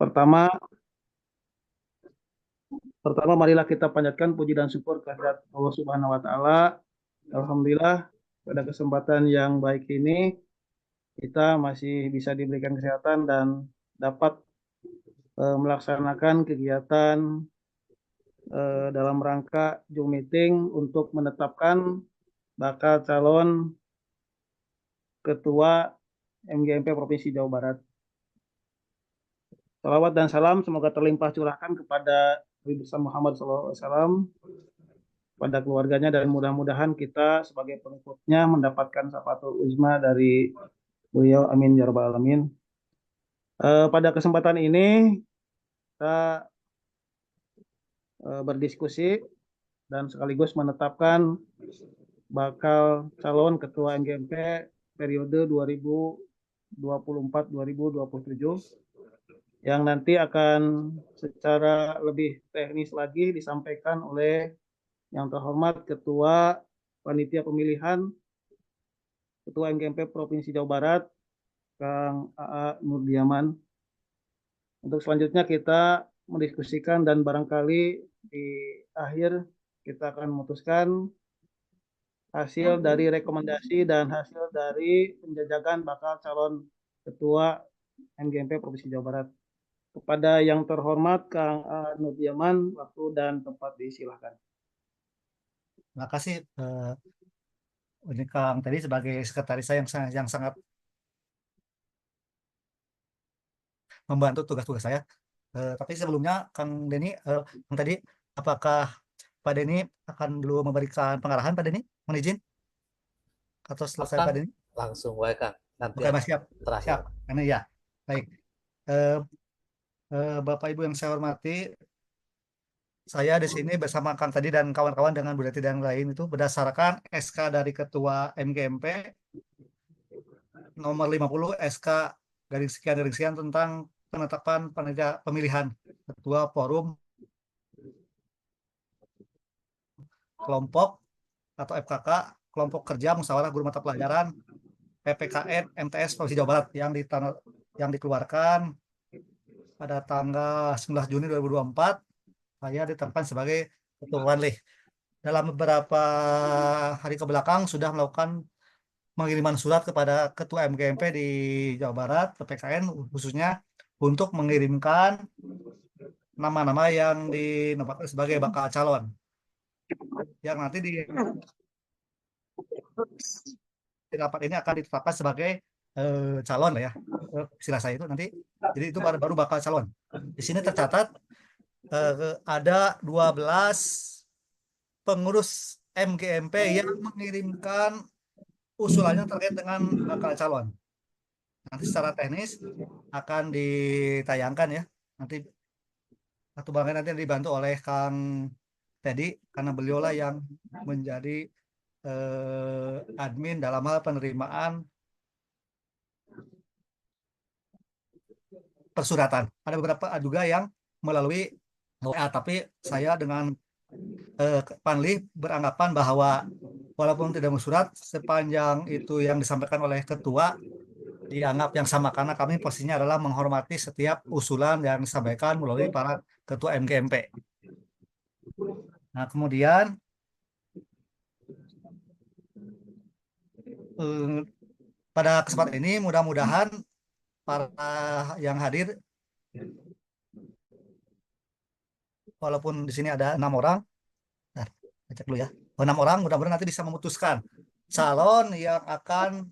Pertama, marilah kita panjatkan puji dan syukur kehadirat Allah Subhanahu wa taala. Alhamdulillah pada kesempatan yang baik ini kita masih bisa diberikan kesehatan dan dapat melaksanakan kegiatan dalam rangka Zoom meeting untuk menetapkan bakal calon ketua MGMP Provinsi Jawa Barat. Salawat dan salam semoga terlimpah curahkan kepada Nabi besar Muhammad SAW, pada keluarganya, dan mudah-mudahan kita sebagai pengikutnya mendapatkan syafaatul uzma dari beliau. Amin ya rabbal alamin. Pada kesempatan ini kita berdiskusi dan sekaligus menetapkan bakal calon ketua MGMP periode 2024-2027 yang nanti akan secara lebih teknis lagi disampaikan oleh yang terhormat Ketua Panitia Pemilihan Ketua MGMP Provinsi Jawa Barat, Kang AA Nurdiaman. Untuk selanjutnya kita mendiskusikan dan barangkali di akhir kita akan memutuskan hasil dari rekomendasi dan hasil dari penjajakan bakal calon ketua MGMP Provinsi Jawa Barat. Kepada yang terhormat Kang Nurdiaman, waktu dan tempat disilahkan. Terima kasih ini Kang tadi sebagai sekretaris saya yang sangat membantu tugas-tugas saya. Tapi sebelumnya Kang Denny, Kang tadi apakah Pak Denny akan dulu memberikan pengarahan Pak Denny? Mohon izin atau selesai Pak Kang, Denny? langsung wae Kang. Nanti Oke, Mas, siap. terakhir. Siap. Ini ya. Baik. Eh, Bapak Ibu yang saya hormati, saya di sini bersama Kang tadi dan kawan-kawan dengan Bu Deti dan yang lain itu berdasarkan SK dari Ketua MGMP nomor 50 SK garing sekian tentang penetapan pemilihan Ketua Forum Kelompok atau FKK, Kelompok Kerja Musyawarah Guru Mata Pelajaran PPKN MTS Provinsi Jawa Barat yang dikeluarkan pada tanggal 19 Juni 2024. Saya ditetapkan sebagai Ketua Wanlih. Dalam beberapa hari ke belakang sudah melakukan pengiriman surat kepada Ketua MGMP di Jawa Barat, PPKN khususnya, untuk mengirimkan nama-nama yang dinobatkan sebagai bakal calon. Yang nanti di rapat ini akan ditetapkan sebagai calon lah ya. Istilah saya itu nanti. Jadi itu baru bakal calon. Di sini tercatat ada 12 pengurus MGMP yang mengirimkan usulannya terkait dengan bakal calon. Nanti secara teknis akan ditayangkan ya. Nanti satu bagian nanti dibantu oleh Kang Teddy karena beliaulah yang menjadi admin dalam hal penerimaan persuratan. Ada beberapa juga yang melalui WA, tapi saya dengan Panli beranggapan bahwa walaupun tidak bersurat, sepanjang itu yang disampaikan oleh ketua dianggap yang sama karena kami posisinya adalah menghormati setiap usulan yang disampaikan melalui para ketua MGMP. Nah, kemudian pada kesempatan ini mudah-mudahan para yang hadir, walaupun di sini ada 6 orang, nah, cek dulu ya, 6 orang, mudah-mudahan nanti bisa memutuskan calon yang akan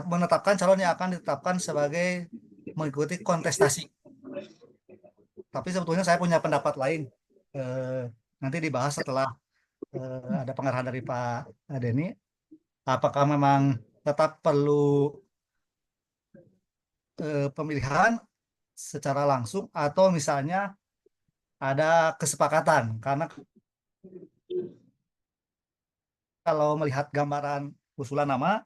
menetapkan calon yang akan ditetapkan sebagai mengikuti kontestasi. Tapi sebetulnya saya punya pendapat lain. Nanti dibahas setelah ada pengarahan dari Pak Denny. Apakah memang tetap perlu pemilihan secara langsung atau misalnya ada kesepakatan, karena kalau melihat gambaran usulan nama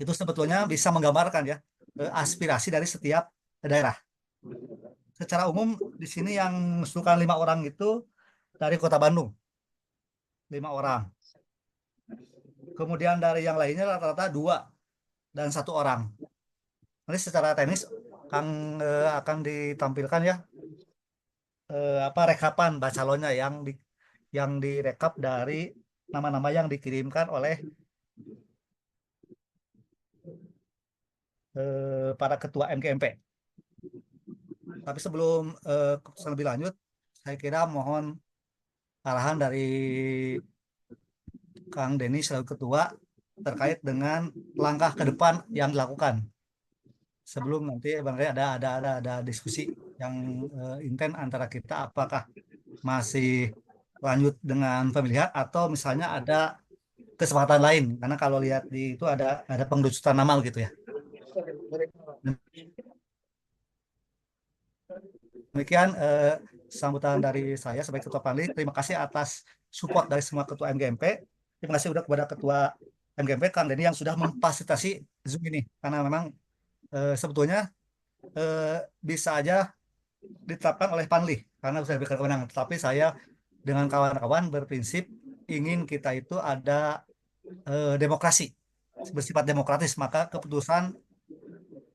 itu sebetulnya bisa menggambarkan ya aspirasi dari setiap daerah. Secara umum di sini yang mengusulkan 5 orang itu dari Kota Bandung, 5 orang. Kemudian dari yang lainnya rata-rata 2 dan 1 orang. Nanti secara teknis Kang akan ditampilkan ya rekapan calonnya yang direkap dari nama-nama yang dikirimkan oleh para ketua MGMP. Tapi sebelum keputusan lebih lanjut, saya kira mohon arahan dari Kang Denny selaku ketua terkait dengan langkah ke depan yang dilakukan sebelum nanti barangkali ada diskusi yang intens antara kita, apakah masih lanjut dengan pemilihan atau misalnya ada kesempatan lain, karena kalau lihat di itu ada pengerucutan nama gitu ya. Demikian sambutan dari saya sebagai ketua Panli. Terima kasih atas support dari semua ketua MGMP. Terima kasih juga kepada ketua MGMP Kang Denny yang sudah memfasilitasi Zoom ini, karena memang sebetulnya bisa aja ditetapkan oleh Panli karena sudah diberikan kewenangan. Tetapi saya dengan kawan-kawan berprinsip ingin kita itu ada demokrasi, bersifat demokratis, maka keputusan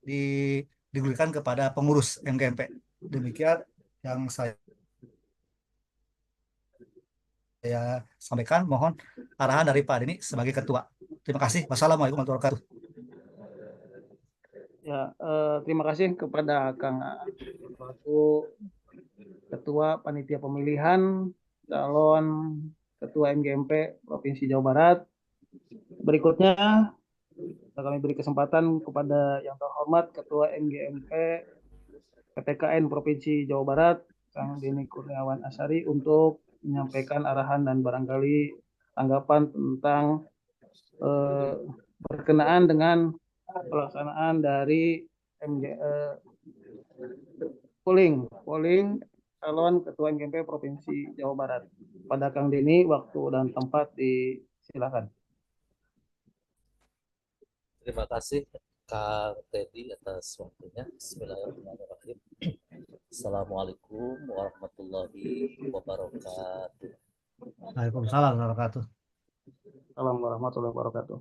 di, digulikan kepada pengurus MGMP. Demikian yang saya sampaikan. Mohon arahan dari Pak Denny sebagai ketua. Terima kasih. Wassalamualaikum warahmatullahi wabarakatuh. Ya, terima kasih kepada Kang selaku Ketua Panitia Pemilihan calon Ketua MGMP Provinsi Jawa Barat. Berikutnya kami beri kesempatan kepada yang terhormat Ketua MGMP PPKN Provinsi Jawa Barat, Kang Denny Kurniawan Asari, untuk menyampaikan arahan dan barangkali tanggapan tentang berkenaan dengan pelaksanaan dari polling calon Ketua MGMP Provinsi Jawa Barat. Pada Kang Denny, waktu dan tempat disilakan. Terima kasih Kang Teddy atas waktunya. Bismillahirrahmanirrahim. Assalamualaikum warahmatullahi wabarakatuh. Waalaikumsalam warahmatullahi wabarakatuh. Assalamualaikum warahmatullahi wabarakatuh.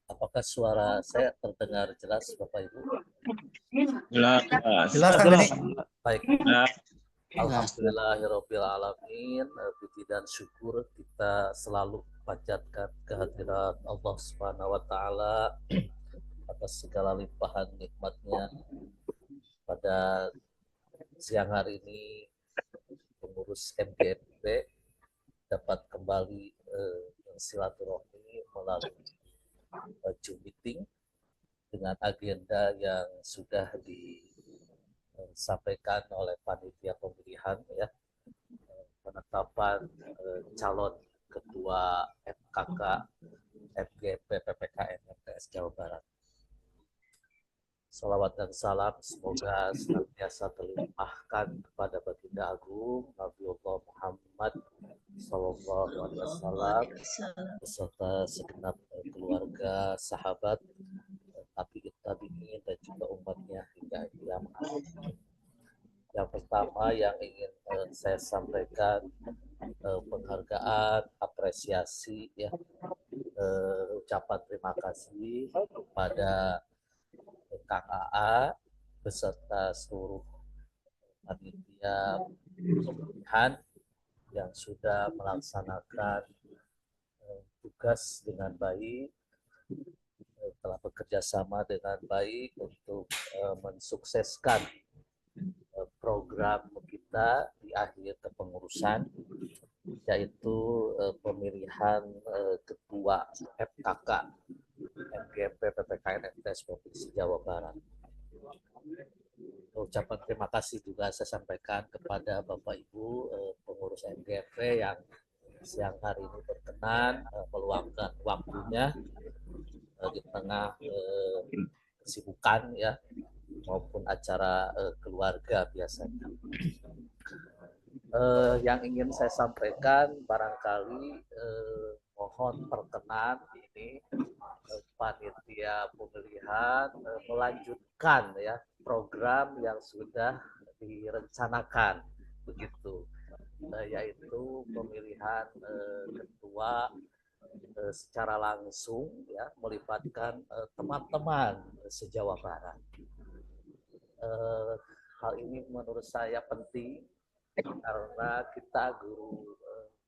Apakah suara saya terdengar jelas Bapak Ibu? Jelas. Jelas Kang Denny? Baik. Nah, Alhamdulillahirrahmanirrahim. Puji dan syukur kita selalu panjatkan kehadirat Allah Subhanahu wa taala atas segala limpahan nikmatnya. Pada siang hari ini pengurus MGMP dapat kembali silaturahmi melalui Zoom meeting dengan agenda yang sudah disampaikan oleh panitia pemilihan, ya, penetapan calon ketua FKK MGMP PPKN MTS Jawa Barat. Salawat dan salam semoga senantiasa terlimpahkan kepada Baginda Agung Nabiullah Muhammad Sallallahu Alaihi Wasallam beserta segenap keluarga, sahabat, tabi'in dan juga umatnya hingga kiamat. Yang pertama yang ingin saya sampaikan penghargaan, apresiasi, ya, ucapan terima kasih kepada Kang AA beserta seluruh panitia pemilihan yang sudah melaksanakan tugas dengan baik, telah bekerja sama dengan baik untuk mensukseskan program kita di akhir kepengurusan, yaitu pemilihan ketua FKK MGMP PPKN MTS Provinsi Jawa Barat. Ucapan terima kasih juga saya sampaikan kepada Bapak Ibu pengurus MGMP yang siang hari ini berkenan meluangkan waktunya di tengah kesibukan, ya, maupun acara keluarga biasanya. Yang ingin saya sampaikan barangkali mohon perkenan ini panitia pemilihan melanjutkan, ya, program yang sudah direncanakan, begitu, yaitu pemilihan ketua secara langsung, ya, melibatkan teman-teman se-Jawa Barat. hal ini menurut saya penting karena kita guru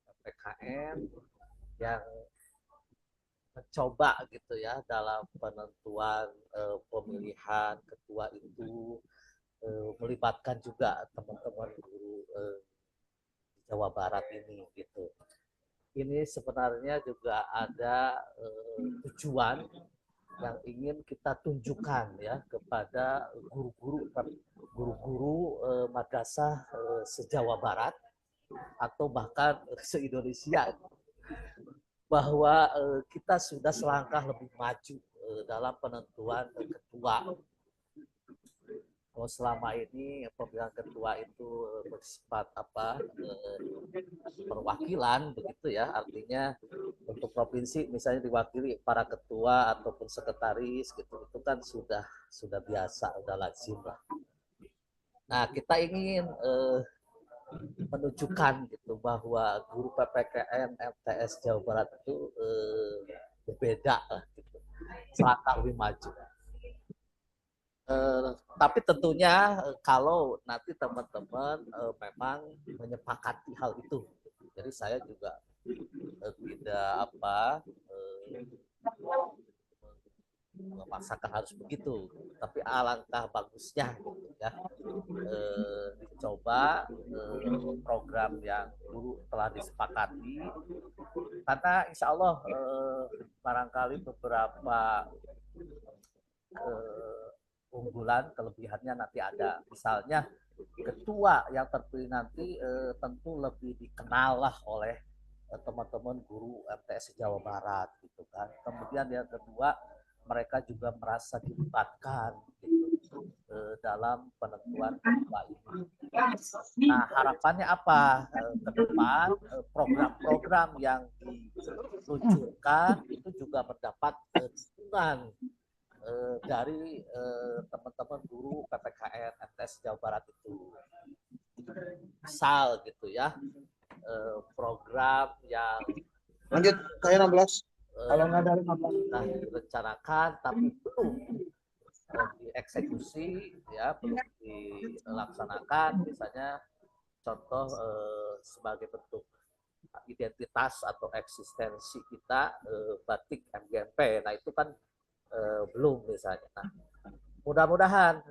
PPKN yang mencoba gitu ya dalam penentuan pemilihan ketua itu melibatkan juga teman-teman guru di Jawa Barat ini gitu. Ini sebenarnya juga ada tujuan yang ingin kita tunjukkan ya kepada guru-guru madrasah se-Jawa Barat atau bahkan se-Indonesia bahwa kita sudah selangkah lebih maju dalam penentuan ketua. Kalau selama ini pemilihan ketua itu bersifat perwakilan begitu ya, artinya untuk provinsi misalnya diwakili para ketua ataupun sekretaris gitu, itu kan sudah biasa, sudah lazim lah. Nah, kita ingin menunjukkan gitu bahwa guru PPKN MTS Jawa Barat itu berbeda lah gitu, selangkah lebih maju. Tapi tentunya kalau nanti teman-teman memang menyepakati hal itu, jadi saya juga tidak memaksakan harus begitu, tapi alangkah bagusnya gitu ya, dicoba program yang dulu telah disepakati, karena insya Allah barangkali beberapa unggulan kelebihannya nanti ada, misalnya ketua yang terpilih nanti tentu lebih dikenal lah oleh teman-teman guru MTS Jawa Barat gitu kan. Kemudian yang kedua, mereka juga merasa dilibatkan gitu, dalam penentuan ketua ini. Nah, harapannya apa ke depan? Program-program yang diluncurkan itu juga mendapat dukungan dari teman-teman guru PPKN MTS Jawa Barat itu. Misal gitu ya, program yang Lanjut, saya 16. Kalau nggak dari sudah direncanakan tapi belum dieksekusi ya, belum dilaksanakan, misalnya contoh sebagai bentuk identitas atau eksistensi kita batik MGMP. Nah, itu kan belum misalnya. Nah, mudah-mudahan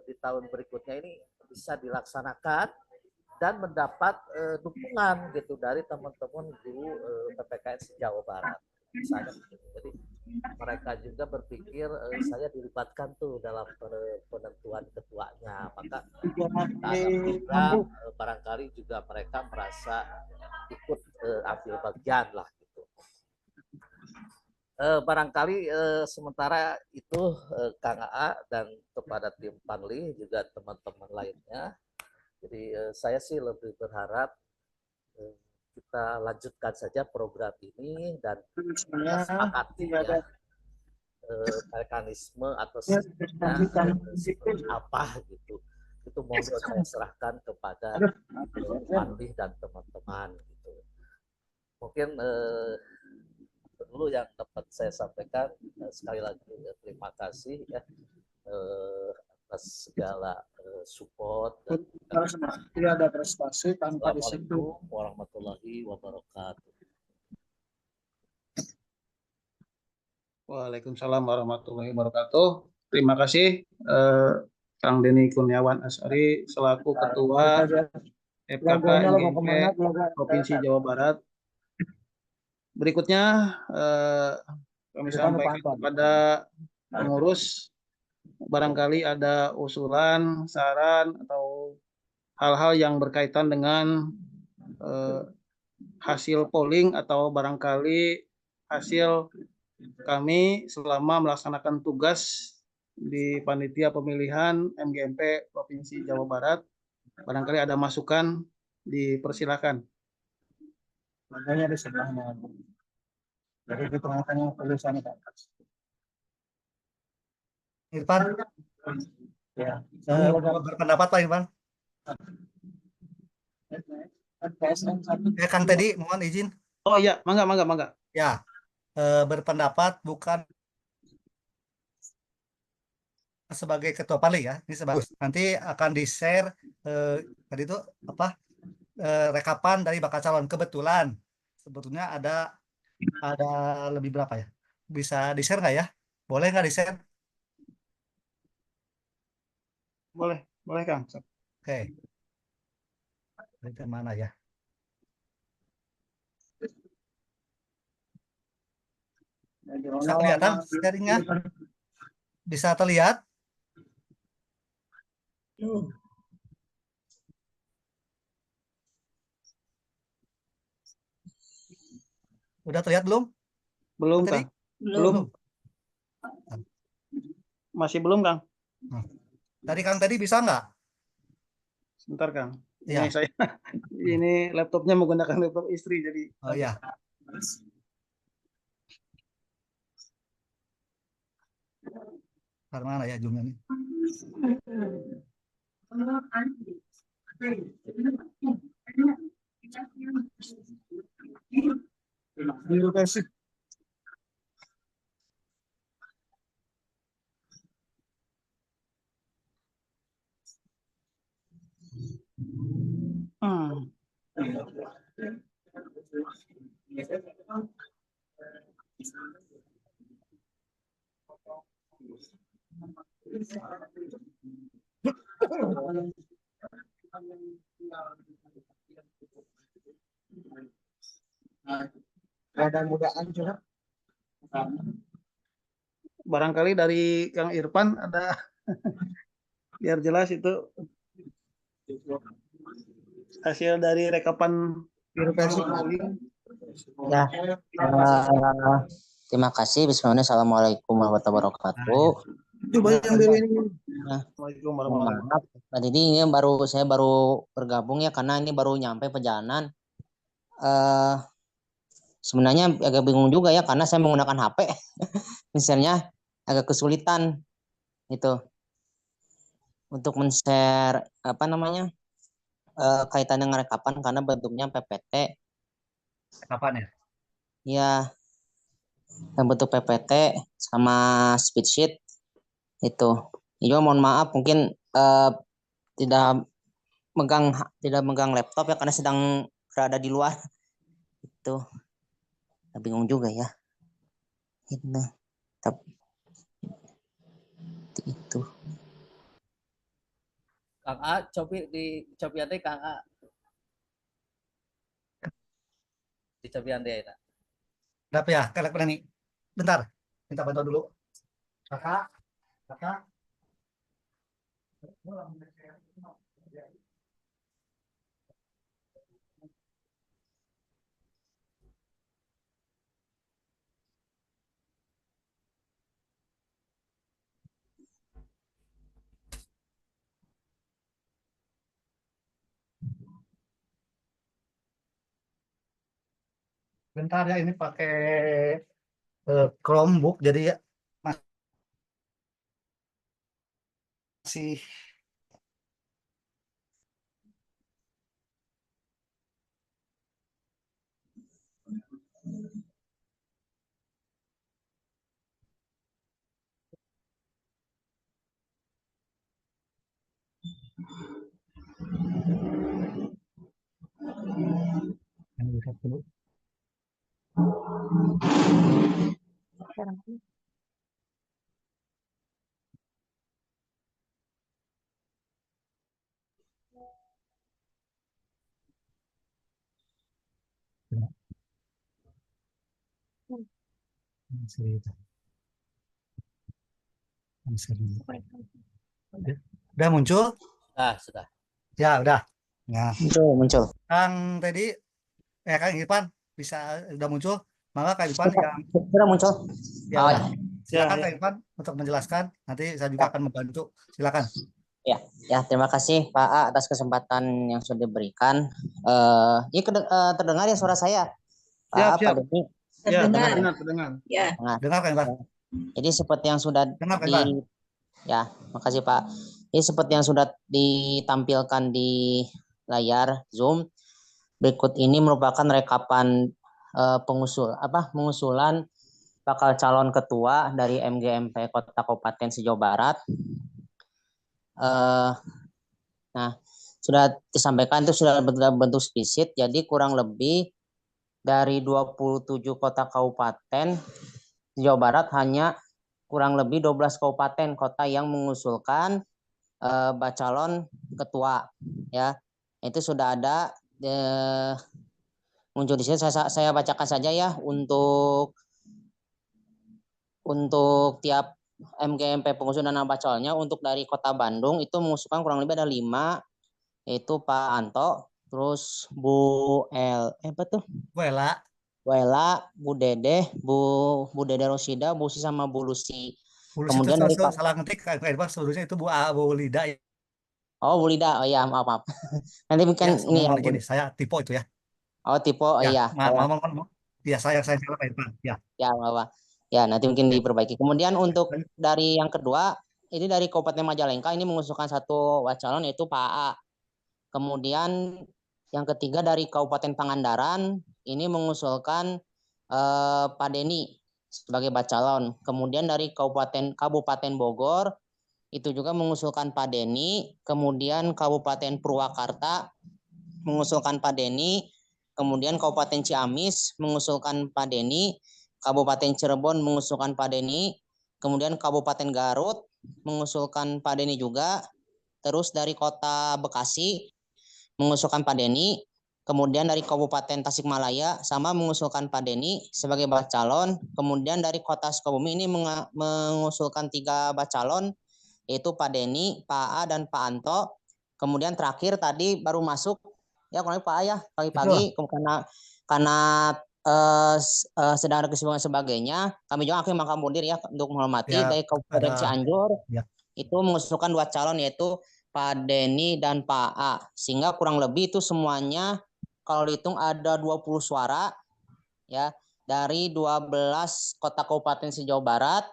di tahun berikutnya ini bisa dilaksanakan dan mendapat dukungan gitu dari teman-teman guru PPKN Jawa Barat. Misalnya, jadi mereka juga berpikir saya dilibatkan tuh dalam penentuan ketuanya, maka ada program barangkali juga mereka merasa ikut ambil bagian lah gitu. Barangkali sementara itu Kang AA dan kepada tim Panli juga teman-teman lainnya. Jadi saya sih lebih berharap kita lanjutkan saja program ini dan kita sepakati ya mekanisme atau sistemnya seperti apa gitu. Itu monggo saya serahkan kepada Panli dan teman-teman gitu. Mungkin dulu yang dapat saya sampaikan. Sekali lagi terima kasih ya atas segala support dan tidak ada prestasi tanpa disiplin. Assalamualaikum warahmatullahi wabarakatuh. Waalaikumsalam warahmatullahi wabarakatuh. Terima kasih Kang Denny Kurniawan Asyari selaku Ketua FKK MGMP Provinsi Jawa Barat. Berikutnya kami sampaikan kepada pengurus, barangkali ada usulan, saran, atau hal-hal yang berkaitan dengan hasil polling atau barangkali hasil kami selama melaksanakan tugas di panitia pemilihan MGMP Provinsi Jawa Barat. Barangkali ada masukan, dipersilakan. Makanya di sebelahnya. Jadi di tengah-tengah tulisannya ke atas. Irfan, Ya. berpendapat Pak Irfan. Kang Teddy, mohon izin. Oh iya, mangga. Ya, berpendapat bukan sebagai ketua Pali ya. Ini sebagus. Nanti akan di-share tadi itu apa rekapan dari bakal calon. Kebetulan sebetulnya ada lebih berapa ya? Bisa di-share nggak ya? Boleh nggak di-share? Boleh, boleh Kang. Oke. Dari mana ya? Bisa kelihatan sharingnya? Bisa terlihat? Udah terlihat belum? Belum Tadi? Kang. Belum. Masih belum Kang. Tadi Kang tadi bisa nggak? Sebentar Kang. Ya. Ini saya ini laptopnya menggunakan laptop istri jadi. Oh ya. Karena mana ya zoomnya nih? Biru kasih. Mudah-mudahan juga. Barangkali dari Kang Irfan ada biar jelas itu hasil dari rekapan polling. Ya, terima kasih. Bismillahirrahmanirrahim. Assalamualaikum warahmatullahi wabarakatuh. Coba yang biru ini. Ya, Assalamualaikum mohon warahmatullahi wabarakatuh. maaf, Pak Didi, ini saya baru bergabung ya karena ini baru nyampe perjalanan. Sebenarnya agak bingung juga ya karena saya menggunakan HP. Misalnya agak kesulitan itu untuk men-share apa namanya kaitan dengan rekapan karena bentuknya PPT. Kapan ya? Ya, yang bentuk PPT sama spreadsheet itu. Juga mohon maaf mungkin tidak megang laptop ya karena sedang berada di luar. Itu bingung juga ya. Itu. Kang A, cobi ande Kang A. Dicobi ande ya. Berapa ya? Kakak nih. Bentar. Minta bantu dulu. Kakak. Bentar ya, ini pakai Chromebook jadi ya masih lihat dulu. Udah muncul? Sudah. Ya, udah. Nah, Muncul. Kang tadi Kang Irfan bisa udah muncul. Maka Kang Irfan yang Sudah muncul. ya Oh, udah. Silakan Ya, Kang Irfan untuk menjelaskan. Nanti saya juga akan membantu. Silakan. Ya, terima kasih Pak A atas kesempatan yang sudah diberikan. Ini terdengar ya suara saya, Pak A, siap. Pak Deni. Ya, Terdengar. terdengar. Ya. Dengar Kang Irfan. Jadi seperti yang sudah Dengar Kang Irfan. ya, makasih Pak. Jadi seperti yang sudah ditampilkan di layar Zoom, berikut ini merupakan rekapan pengusulan bakal calon ketua dari MGMP Kota Kabupaten Jawa Barat Eh, nah, sudah disampaikan itu sudah bentuk spesifik. Jadi kurang lebih dari 27 kota kabupaten di Jawa Barat hanya kurang lebih 12 kabupaten kota yang mengusulkan bacalon ketua, ya. Itu sudah ada muncul di sini. Saya bacakan saja ya untuk tiap MGMP pengusung dan nama calonnya. Untuk dari Kota Bandung itu mengusulkan kurang lebih ada 5, yaitu Pak Anto, terus apa tuh? Wela, Bu Ela, Bu Dede Rosida, Bu Si sama Bu Lucy. Bulus itu Kemudian dari Pak, salah ngetik kan seluruhnya itu Bu Lida ya. oh Bu Lida, oh ya maaf maaf. Nanti mungkin Ya, ini ya mohon Bu. izin saya tipe itu ya. Oh tipe, oh Ya, iya, saya ya saya salah Pak Irfan. Ya. ya Bapak. Ya nanti mungkin Ya. diperbaiki. Kemudian untuk Lanjut. dari yang kedua, ini dari Kabupaten Majalengka ini mengusulkan satu calon yaitu Pak A. Kemudian yang ketiga dari Kabupaten Pangandaran ini mengusulkan Pak Deni sebagai bacalon. Kemudian dari Kabupaten Bogor itu juga mengusulkan Pak Deni. Kemudian Kabupaten Purwakarta mengusulkan Pak Deni. Kemudian Kabupaten Ciamis mengusulkan Pak Deni. Kabupaten Cirebon mengusulkan Pak Deni. Kemudian Kabupaten Garut mengusulkan Pak Deni juga. Terus dari Kota Bekasi mengusulkan Pak Deni. Kemudian dari Kabupaten Tasikmalaya sama mengusulkan Pak Deni sebagai bacalon. Kemudian dari Kota Sukabumi ini mengusulkan 3 bacalon, yaitu Pak Deni, Pak A, dan Pak Anto. Kemudian terakhir tadi baru masuk ya kurang lebih Pak A ya pagi-pagi Betul. karena sedang ada kesibukan sebagainya. Kami juga akhirnya mengakomodir ya untuk menghormati Ya dari ada Kabupaten Cianjur ya. itu mengusulkan 2 calon yaitu Pak Deni dan Pak A. Sehingga kurang lebih itu semuanya kalau dihitung ada 20 suara ya dari 12 kota kabupaten se-Jawa Barat,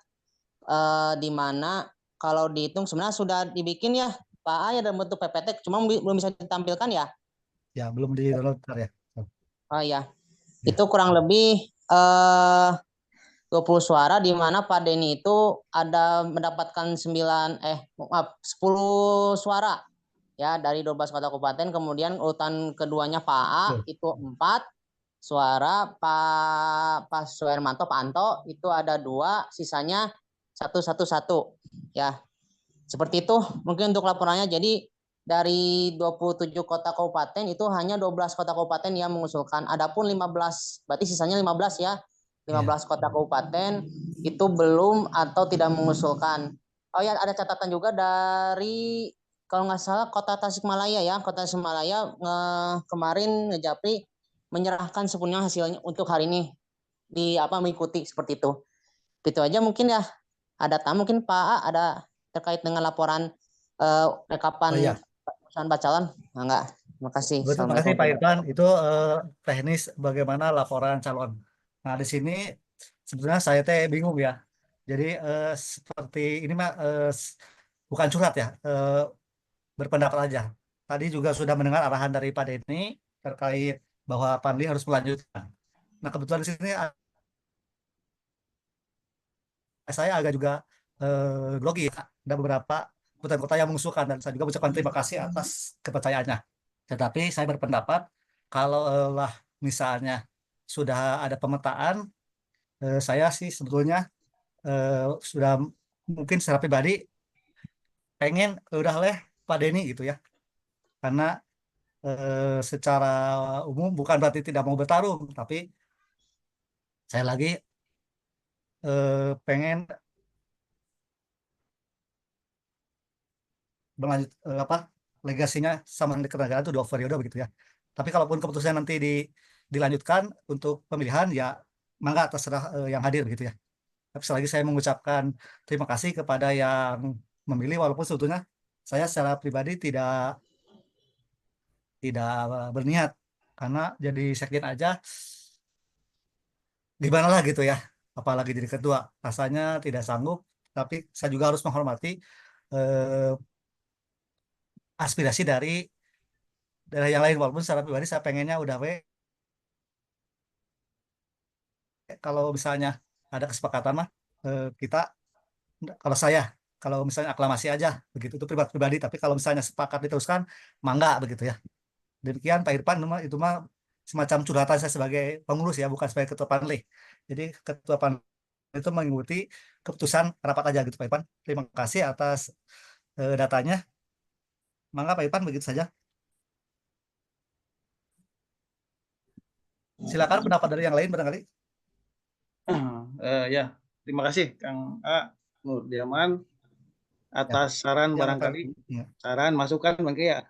di mana kalau dihitung sebenarnya sudah dibikin ya Pak A ya dalam bentuk PPT, cuma belum bisa ditampilkan ya. Ya, belum di download ya. Oh ya, Ya. itu kurang lebih 20 suara di mana Pak Deni itu ada mendapatkan 10 suara ya dari 12 kota kabupaten. Kemudian urutan keduanya Pak A Betul. itu 4 suara, Pak Suhermanto, Pak Anto itu ada 2, sisanya 1 1 1 ya. Seperti itu mungkin untuk laporannya. Jadi dari 27 kota kabupaten itu hanya 12 kota kabupaten yang mengusulkan. Adapun 15, berarti sisanya 15 ya. Ya. 15 kota kabupaten itu belum atau tidak mengusulkan. Oh ya, ada catatan juga dari kalau nggak salah Kota Tasikmalaya ya. Kota Tasikmalaya kemarin ngejapri menyerahkan sepenuhnya hasilnya untuk hari ini mengikuti seperti itu. Gitu aja mungkin ya. Ada tamu mungkin Pak A ada terkait dengan laporan Oh rekapan iya. perusahaan bacalon? Enggak. Terima kasih. Betul, makasih Assalamualaikum. Pak Irfan. Itu teknis bagaimana laporan calon. Nah, di sini sebenarnya saya teh bingung ya. Jadi seperti ini mah bukan curhat ya, berpendapat aja. Tadi juga sudah mendengar arahan dari Pak Denny terkait bahwa Panli harus melanjutkan. Nah, kebetulan di sini saya agak juga grogi ya. Ada beberapa kota-kota yang mengusulkan dan saya juga mengucapkan terima kasih atas kepercayaannya. Tetapi saya berpendapat kalau lah misalnya sudah ada pemetaan, saya sih sebetulnya sudah mungkin secara pribadi pengen udah leh Pak Denny gitu ya. Karena secara umum bukan berarti tidak mau bertarung, tapi saya lagi pengen berlanjut legasinya sama di kenegaraan itu 2 periode begitu ya. Tapi kalaupun keputusan nanti dilanjutkan untuk pemilihan ya mangga terserah yang hadir gitu ya. Tapi selagi saya mengucapkan terima kasih kepada yang memilih walaupun sebetulnya saya secara pribadi tidak tidak berniat karena jadi sekjen aja gimana lah gitu ya. Apalagi jadi ketua rasanya tidak sanggup. Tapi saya juga harus menghormati eh, aspirasi dari daerah yang lain walaupun secara pribadi saya pengennya udah kalau misalnya ada kesepakatan mah kita kalau saya kalau misalnya aklamasi aja begitu itu pribadi, tapi kalau misalnya sepakat diteruskan mangga begitu ya. Demikian Pak Irfan, itu mah semacam curhatan saya sebagai pengurus ya, bukan sebagai ketua panlih. Jadi ketua panlih itu mengikuti keputusan rapat aja gitu Pak Irfan. Terima kasih atas datanya. Mangga Pak Irfan, begitu saja. Silakan pendapat dari yang lain barangkali. Ya, terima kasih Kang A. Nurdiaman atas saran Ya, Pak barangkali, Irfan. Ya. saran masukan Bang ya.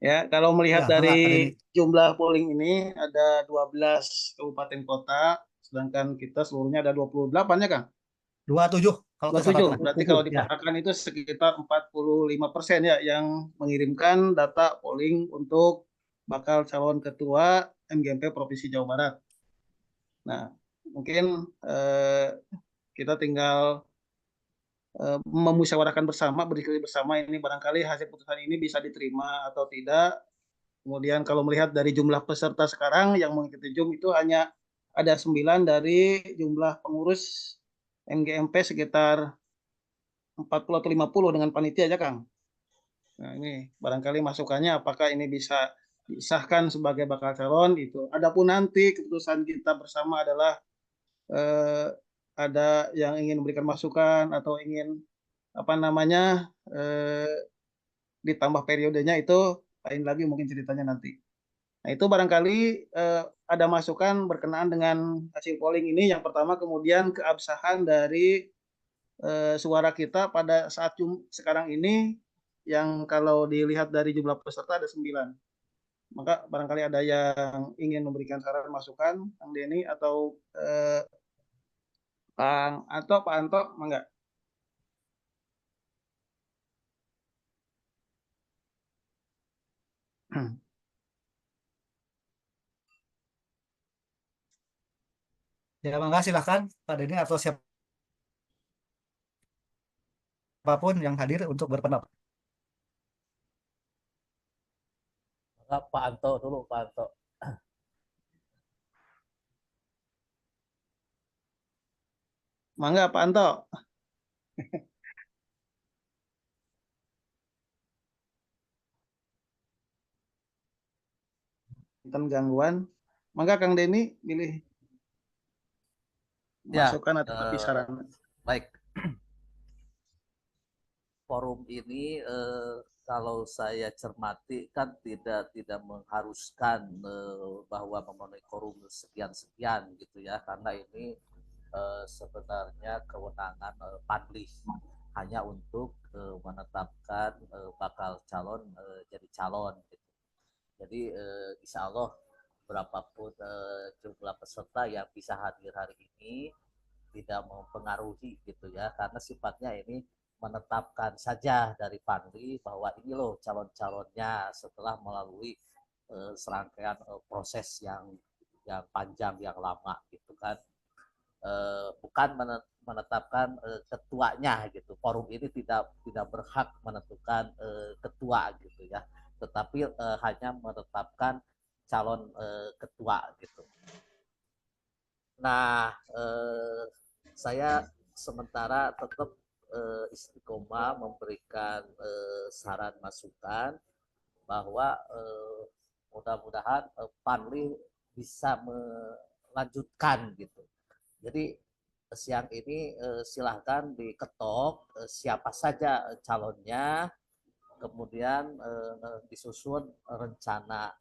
Ya, kalau melihat Ya, mangga Kak dari Denny. jumlah polling ini ada 12 kabupaten kota, sedangkan kita seluruhnya ada 28 ya Kang? 27 kalau tidak salah. 27, berarti kalau Ya. dipetakan itu sekitar 45% ya yang mengirimkan data polling untuk bakal calon ketua MGMP Provinsi Jawa Barat. Nah, mungkin kita tinggal memusyawarahkan bersama, berdiskusi bersama ini barangkali hasil putusan ini bisa diterima atau tidak. Kemudian kalau melihat dari jumlah peserta sekarang yang mengikuti Zoom itu hanya ada 9 dari jumlah pengurus MGMP sekitar 40 atau 50 dengan panitia aja Kang. Nah ini barangkali masukannya apakah ini bisa disahkan sebagai bakal calon itu. Adapun nanti keputusan kita bersama adalah ada yang ingin memberikan masukan atau ingin apa namanya ditambah periodenya itu lain lagi mungkin ceritanya nanti. Nah itu barangkali ada masukan berkenaan dengan hasil polling ini. Yang pertama kemudian keabsahan dari suara kita pada saat sekarang ini yang kalau dilihat dari jumlah peserta ada 9. Maka barangkali ada yang ingin memberikan saran masukan, Kang Denny atau Pak Anto, enggak? Ya, mangga silahkan Pak Denny atau siapapun yang hadir untuk berpendapat. Pak Anto dulu, Pak Anto. Mangga Pak Anto. Tentang gangguan. Mangga Kang Denny pilih masukan atau saran. Baik. Forum ini kalau saya cermati kan tidak mengharuskan bahwa memenuhi quorum sekian gitu ya, karena ini sebenarnya kewenangan panlih hanya untuk menetapkan bakal calon jadi calon gitu. Jadi insya Allah berapapun jumlah peserta yang bisa hadir hari ini tidak mempengaruhi gitu ya, karena sifatnya ini menetapkan saja dari Panli bahwa ini loh calon-calonnya setelah melalui serangkaian proses yang panjang yang lama gitu kan, bukan menetapkan ketuanya gitu. Forum ini tidak berhak menentukan ketua gitu ya, tetapi hanya menetapkan calon ketua gitu. Nah, saya sementara tetap istiqomah memberikan saran masukan bahwa mudah-mudahan Panli bisa melanjutkan gitu. Jadi siang ini silahkan diketok siapa saja calonnya, kemudian disusun rencana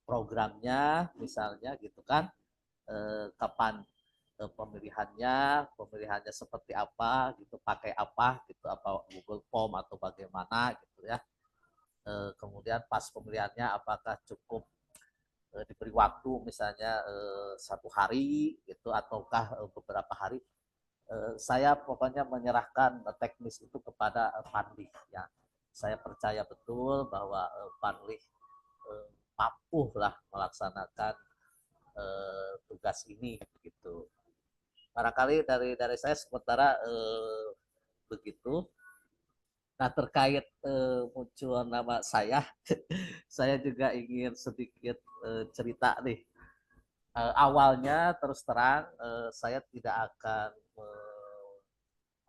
programnya misalnya gitu kan, kapan pemilihannya seperti apa gitu, pakai apa gitu, apa Google Form atau bagaimana gitu ya. Kemudian pas pemilihannya apakah cukup diberi waktu misalnya 1 hari gitu ataukah beberapa hari. Saya pokoknya menyerahkan teknis itu kepada Panlih ya. Saya percaya betul bahwa Panlih mampu lah melaksanakan tugas ini gitu. Barangkali dari saya sementara begitu. Nah terkait muncul nama saya, saya juga ingin sedikit cerita nih. Awalnya terus terang saya tidak akan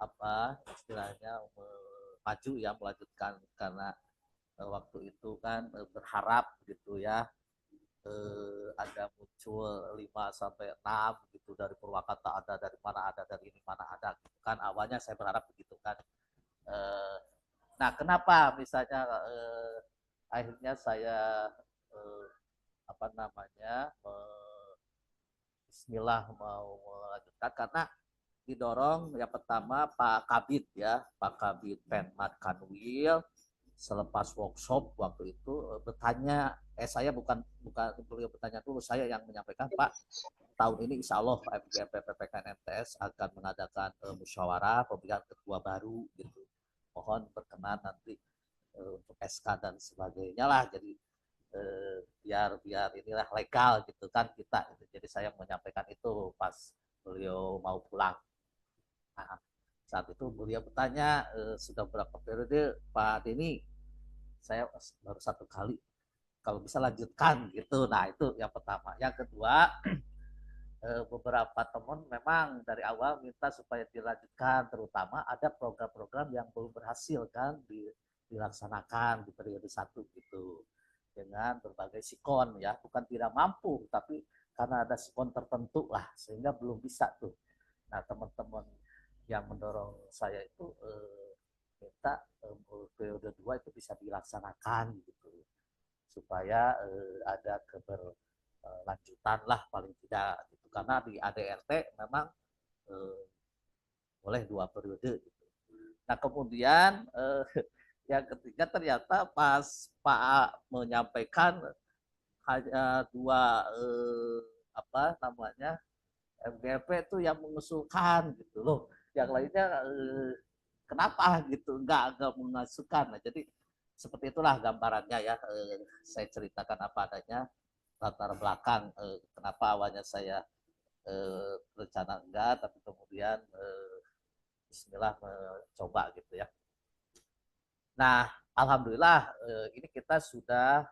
apa istilahnya maju ya, melanjutkan, karena waktu itu kan berharap gitu ya, ada muncul 5 sampai 6 gitu dari Purwakarta, ada dari mana, ada dari ini mana ada gitu kan, awalnya saya berharap begitu kan. Nah, kenapa misalnya akhirnya saya apa namanya Bismillah mau melanjutkan, karena didorong yang pertama Pak Kabid ya, Pak Kabid Penmat Kanwil selepas workshop waktu itu bertanya, saya bukan bukan beliau bertanya dulu, saya yang menyampaikan, Pak, tahun ini insya Allah FGMP PPKN MTS akan mengadakan musyawarah pemilihan ketua baru gitu. Mohon berkenan nanti untuk SK dan sebagainya lah, jadi biar inilah legal gitu kan kita gitu. Jadi saya menyampaikan itu pas beliau mau pulang. Nah, saat itu beliau bertanya, sudah berapa periode Pak Denny? Saya baru 1 kali, kalau bisa lanjutkan gitu. Nah, itu yang pertama. Yang kedua, beberapa teman memang dari awal minta supaya dilanjutkan, terutama ada program-program yang belum berhasil kan dilaksanakan di periode 1 gitu, dengan berbagai sikon ya, bukan tidak mampu, tapi karena ada sikon tertentu lah sehingga belum bisa tuh. Nah, teman-teman yang mendorong saya itu minta periode 2 itu bisa dilaksanakan gitu, supaya ada keberlanjutan lah paling tidak gitu. Karena di ADRT memang boleh 2 periode gitu. Nah, kemudian yang ketiga ternyata pas Pak menyampaikan hanya 2 apa namanya MGP itu yang mengusulkan gitu loh, yang lainnya kenapa gitu nggak mengusulkan. Nah, jadi seperti itulah gambarannya ya, saya ceritakan apa adanya latar belakang kenapa awalnya saya rencana enggak, tapi kemudian Bismillah mencoba gitu ya. Nah, alhamdulillah ini kita sudah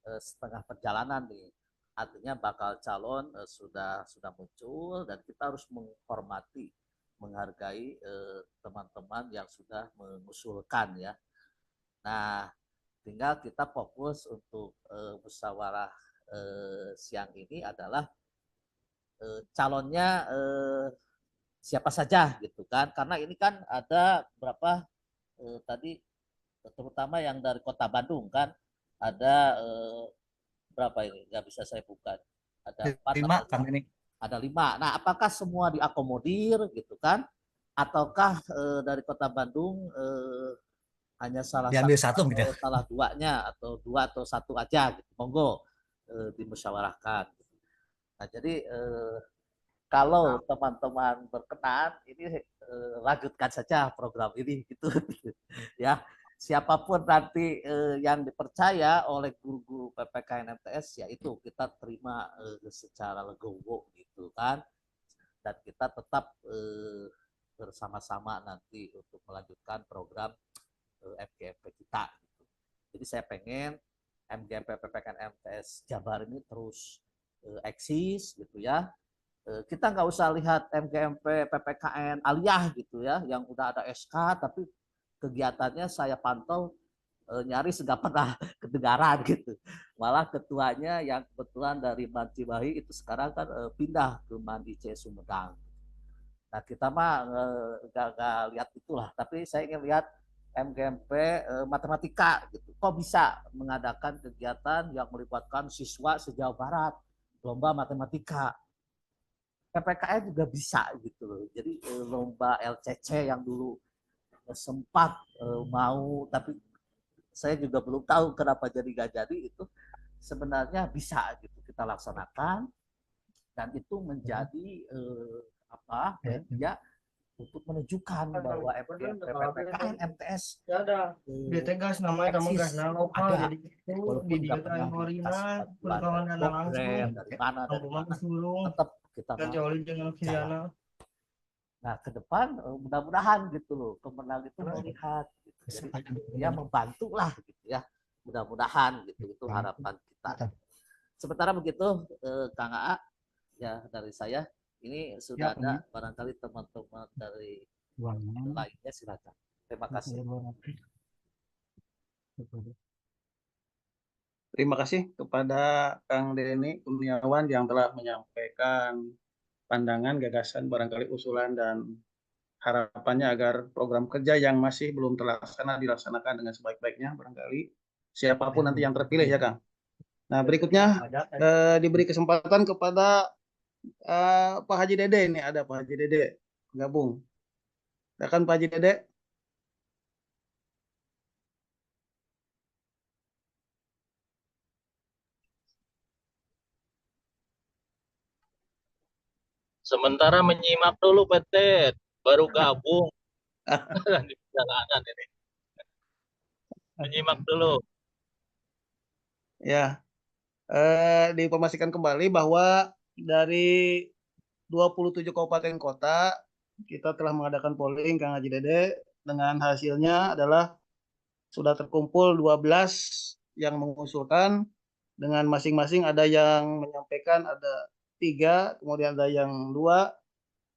setengah perjalanan nih. Artinya bakal calon sudah muncul, dan kita harus menghormati, menghargai teman-teman yang sudah mengusulkan ya. Nah, tinggal kita fokus untuk musyawarah siang ini adalah calonnya siapa saja gitu kan, karena ini kan ada berapa tadi, terutama yang dari Kota Bandung kan ada berapa ini, nggak bisa saya buka, ada 4 5 kan ini. ada 5. Nah, apakah semua diakomodir gitu kan, ataukah dari Kota Bandung hanya salah Diambil satu satu gitu atau ya. salah 2-nya, atau 2 atau 1 aja gitu, monggo dimusyawarahkan. Nah, jadi kalau teman-teman berkenan, ini lanjutkan saja program ini gitu ya. Siapapun nanti yang dipercaya oleh guru-guru PPKN MTS, yaitu kita terima secara legowo gitu kan, dan kita tetap bersama-sama nanti untuk melanjutkan program FGMP kita gitu. Jadi saya pengen MGMP PPKN MTS Jabar ini terus eksis gitu ya. Kita nggak usah lihat MGMP PPKN Aliyah gitu ya, yang udah ada SK tapi kegiatannya saya pantau nyaris nggak pernah kedengaran gitu. Malah ketuanya yang kebetulan dari Man Cimahi itu sekarang kan pindah ke Man IC Sumedang. Nah, kita mah nggak lihat itulah, tapi saya ingin lihat MGMP matematika gitu. Kok bisa mengadakan kegiatan yang melibatkan siswa se-Jawa Barat, lomba matematika. PPKN juga bisa gitu loh. Jadi lomba LCC yang dulu sempat mau, tapi saya juga belum tahu kenapa jadi gak jadi, itu sebenarnya bisa gitu kita laksanakan, dan itu menjadi apa media untuk menunjukkan bahwa PPKN MTS Dia tegas namanya kamu gas lokal ada, jadi itu walaupun di nggak dia pernah Morina dikasih perkawanan dana langsung program dari mana, sulung tetap kita kecuali dengan Kiriana. Nah, ke depan mudah-mudahan gitu loh, Kemenang itu melihat gitu. Jadi dia membantu lah gitu ya, mudah-mudahan gitu, itu harapan kita. Sementara begitu Kang AA ya, dari saya ini sudah ada barangkali teman-teman dari lainnya silakan. Terima kasih. Terima kasih kepada Kang Denny Kurniawan yang telah menyampaikan pandangan, gagasan, barangkali usulan dan harapannya agar program kerja yang masih belum terlaksana dilaksanakan dengan sebaik-baiknya, barangkali siapapun nanti yang terpilih ya Kang. Nah berikutnya diberi kesempatan kepada Pak Haji Dede, ini ada Pak Haji Dede gabung. Silakan Pak Haji Dede. Sementara menyimak dulu Petet, baru gabung di perjalanan ini. Menyimak dulu. Ya, diinformasikan kembali bahwa dari 27 kabupaten kota kita telah mengadakan polling Kang Haji Dede, dengan hasilnya adalah sudah terkumpul 12 yang mengusulkan, dengan masing-masing ada yang menyampaikan ada 3, kemudian ada yang 2,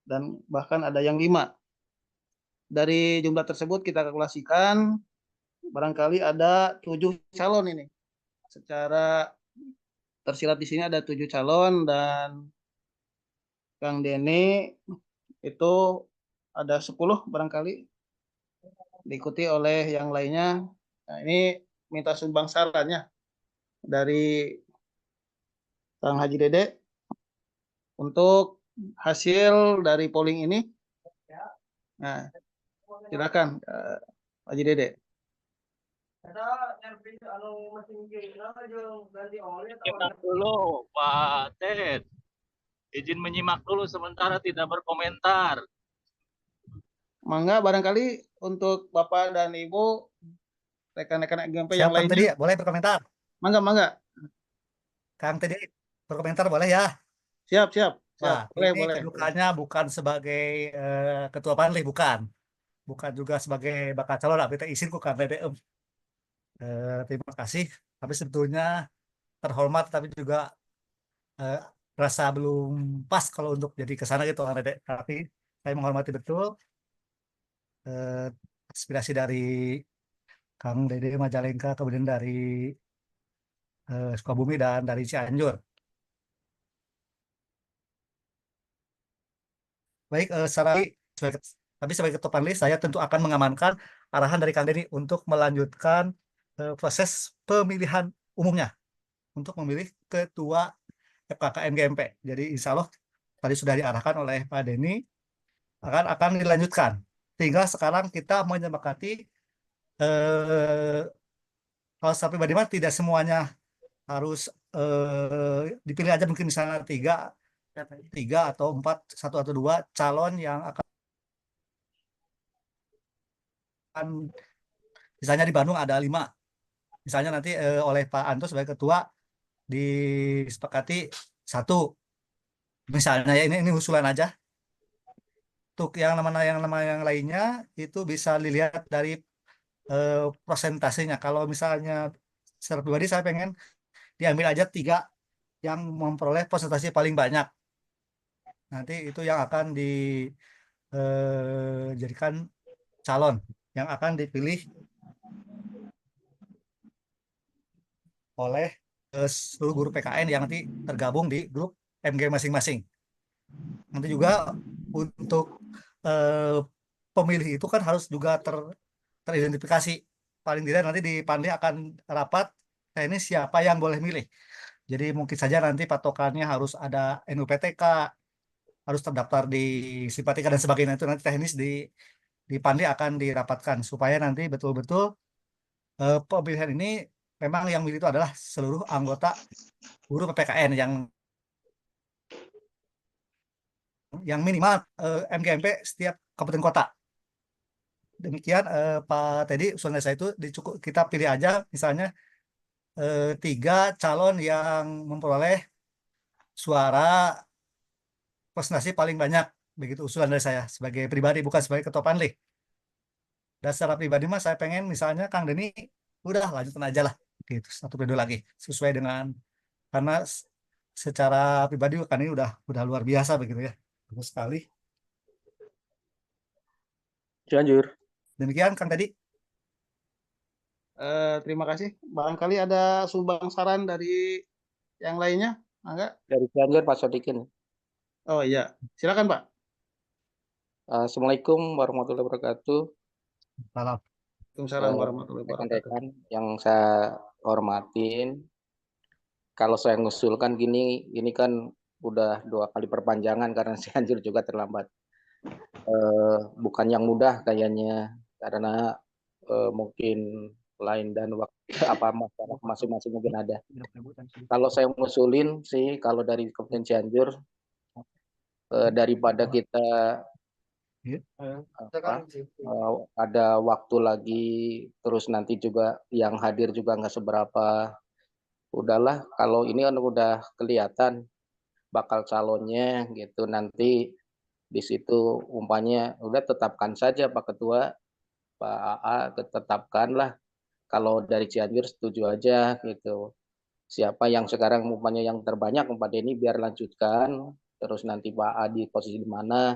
dan bahkan ada yang 5. Dari jumlah tersebut kita kalkulasikan barangkali ada 7 calon ini. Secara tersirat di sini ada 7 calon, dan Kang Deni itu ada 10 barangkali, diikuti oleh yang lainnya. Nah, ini minta sumbang sarannya dari Kang Haji Dede untuk hasil dari polling ini. Nah, silakan Haji Dede. Menyimak dulu Pak Ted. Izin menyimak dulu sementara tidak berkomentar. Mangga barangkali untuk Bapak dan Ibu rekan-rekan GMP yang Siapa tadi lainnya. boleh berkomentar? Mangga. Kang tadi berkomentar boleh ya? Siap. Wah, ini Boleh. kedudukannya bukan sebagai ketua panli, bukan juga sebagai bakal calon, tapi izin ku Kang Dede. Terima kasih. Tapi sebetulnya terhormat, tapi juga eh, rasa belum pas kalau untuk jadi ke sana gitu Kang Dede. Tapi saya menghormati betul eh, aspirasi dari Kang Dede Majalengka, kemudian dari Sukabumi dan dari Cianjur. Baik, tapi sebagai ketua panelis, saya tentu akan mengamankan arahan dari Kang Deni untuk melanjutkan proses pemilihan umumnya untuk memilih ketua FKKM GMP. Jadi insya Allah tadi sudah diarahkan oleh Pak Deni akan dilanjutkan. Tinggal sekarang kita menyepakati kalau saya pribadi mah tidak semuanya harus dipilih aja, mungkin misalnya tiga atau empat, satu atau dua calon yang akan, misalnya di Bandung ada 5, misalnya nanti oleh Pak Anto sebagai ketua disepakati 1, misalnya ya, ini usulan aja. Untuk yang nama yang lainnya itu bisa dilihat dari prosentasenya. Kalau misalnya secara pribadi saya pengen diambil aja 3 yang memperoleh persentase paling banyak. Nanti itu yang akan dijadikan calon yang akan dipilih oleh seluruh guru PKN yang nanti tergabung di grup MG masing-masing. Nanti juga untuk eh, pemilih itu kan harus juga teridentifikasi. Paling tidak nanti di Panli akan rapat, nah ini siapa yang boleh milih. Jadi mungkin saja nanti patokannya harus ada NUPTK, harus terdaftar di Simpatika dan sebagainya. Itu nanti teknis di Panli akan dirapatkan supaya nanti betul-betul pemilihan ini memang yang milih itu adalah seluruh anggota guru PPKN yang minimal MGMP setiap kabupaten kota. Demikian Pak Teddy, usulan saya itu kita pilih aja misalnya 3 calon yang memperoleh suara presentasi paling banyak. Begitu usulan dari saya sebagai pribadi, bukan sebagai ketua panli. Dan secara pribadi mas saya pengen misalnya Kang Deni udah lanjutin aja lah gitu, 1 periode lagi sesuai dengan, karena secara pribadi kan ini udah luar biasa begitu ya, bagus sekali. Cianjur. Demikian Kang Teddy. Terima kasih. Barangkali ada sumbang saran dari yang lainnya, enggak? Dari Cianjur Pak Sodikin. Oh iya, silakan Pak. Assalamualaikum warahmatullahi wabarakatuh. Salam. Waalaikumsalam warahmatullahi wabarakatuh. Rekan-rekan yang saya hormatin, kalau saya ngusulkan ini kan udah 2 kali perpanjangan karena Cianjur juga terlambat. Bukan yang mudah kayaknya karena mungkin lain dan waktu apa masalah masing-masing mungkin ada. Kalau saya ngusulin sih kalau dari Kabupaten Cianjur daripada kita ada waktu lagi terus nanti juga yang hadir juga nggak seberapa, udahlah kalau ini kan udah kelihatan bakal calonnya gitu, nanti di situ umpamanya udah tetapkan saja Pak Ketua, Pak AA tetapkanlah, kalau dari Cianjur setuju aja gitu, siapa yang sekarang umpamanya yang terbanyak umpamanya ini biar lanjutkan, terus nanti Pak AA di posisi di mana,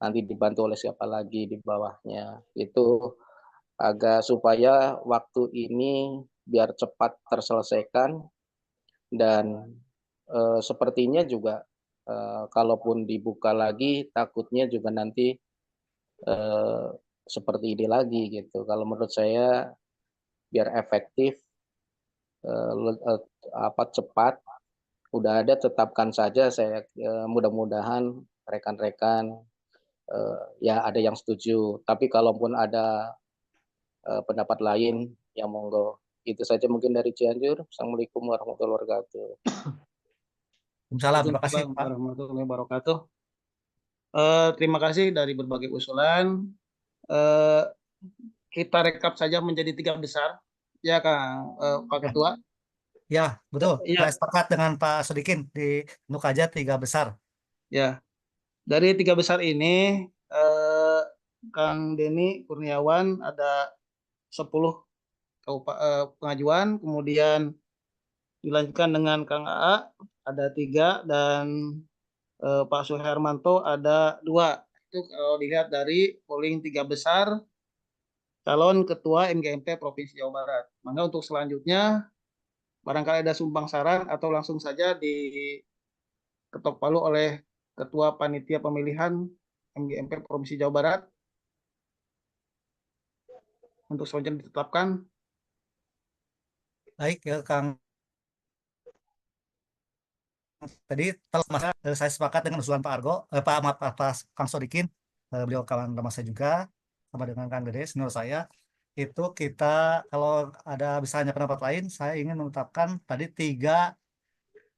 nanti dibantu oleh siapa lagi di bawahnya, itu agak supaya waktu ini biar cepat terselesaikan dan sepertinya juga kalaupun dibuka lagi takutnya juga nanti seperti ini lagi gitu. Kalau menurut saya biar efektif cepat udah ada tetapkan saja, saya mudah-mudahan rekan-rekan ya ada yang setuju, tapi kalaupun ada pendapat lain yang monggo. Itu saja mungkin dari Cianjur. Assalamualaikum warahmatullahi wabarakatuh. Salam. Terima kasih Waalaikumsalam Pak. warahmatullahi wabarakatuh. Terima kasih dari berbagai usulan. Kita rekap saja menjadi 3 besar, ya Kang Pak Ketua. Ya, betul. Ya. Saya sepakat dengan Pak Sodikin di nuk aja 3 besar. Ya, dari 3 besar ini Kang Denny Kurniawan ada 10 pengajuan, kemudian dilanjutkan dengan Kang AA ada 3 dan Pak Suhermanto ada 2. Itu kalau dilihat dari polling 3 besar calon ketua MGMP Provinsi Jawa Barat. Maka untuk selanjutnya barangkali ada sumbang saran atau langsung saja diketok palu oleh Ketua Panitia Pemilihan MGMP Provinsi Jawa Barat untuk selanjutnya ditetapkan. Baik, ya, Kang. Tadi saya sepakat dengan usulan Pak Argo, Pak Kang Sodikin, beliau kawan lama saya juga, sama dengan Kang Dede, senior saya. Itu kita kalau ada misalnya pendapat lain, saya ingin menetapkan tadi 3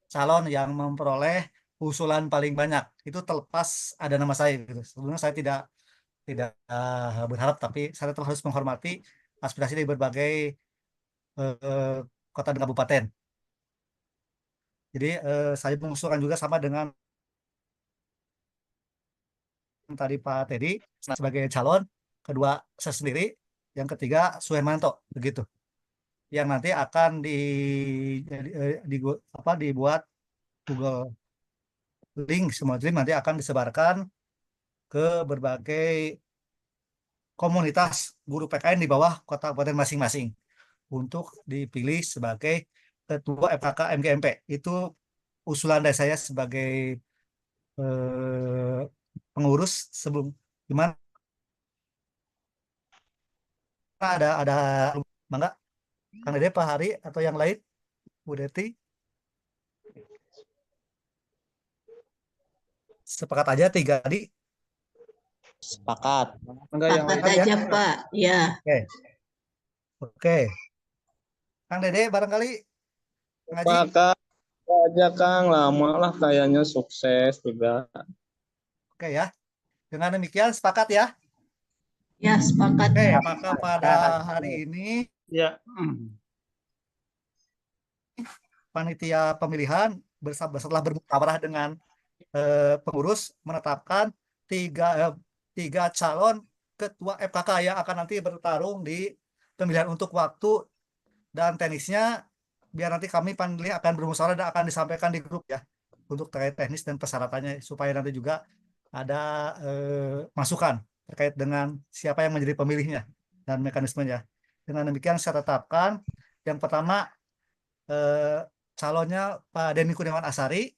calon yang memperoleh usulan paling banyak. Itu terlepas ada nama saya gitu. Sebelumnya saya tidak berharap, tapi saya tetap harus menghormati aspirasi dari berbagai kota dan kabupaten. Jadi saya mengusulkan juga sama dengan tadi Pak Teddy sebagai calon, kedua saya sendiri, yang ketiga Suhermanto, begitu. Yang nanti akan dibuat Google link, semua link nanti akan disebarkan ke berbagai komunitas guru PKN di bawah kota kabupaten masing-masing untuk dipilih sebagai ketua FKK MGMP. Itu usulan dari saya sebagai pengurus sebelum gimana ada Mangga Kang Dede, Pak Hari atau yang lain, Bu Deti, sepakat aja 3 tadi. Sepakat. Enggak yang Sepakat lain. aja Pak, ya. Oke. Kang Dede barangkali ngaji. Sepakat aja Kang, lama lah kayaknya sukses juga. Oke ya. Dengan demikian sepakat ya. Ya, sepakat. Oke, maka pada hari ini Ya. panitia pemilihan setelah bermusyawarah dengan pengurus menetapkan 3 calon ketua FKK yang akan nanti bertarung di pemilihan untuk waktu dan teknisnya biar nanti kami panitia akan bermusyawarah dan akan disampaikan di grup ya untuk terkait teknis dan persyaratannya supaya nanti juga ada masukan terkait dengan siapa yang menjadi pemilihnya dan mekanismenya. Dengan demikian saya tetapkan yang pertama calonnya Pak Denny Kurniawan Asari,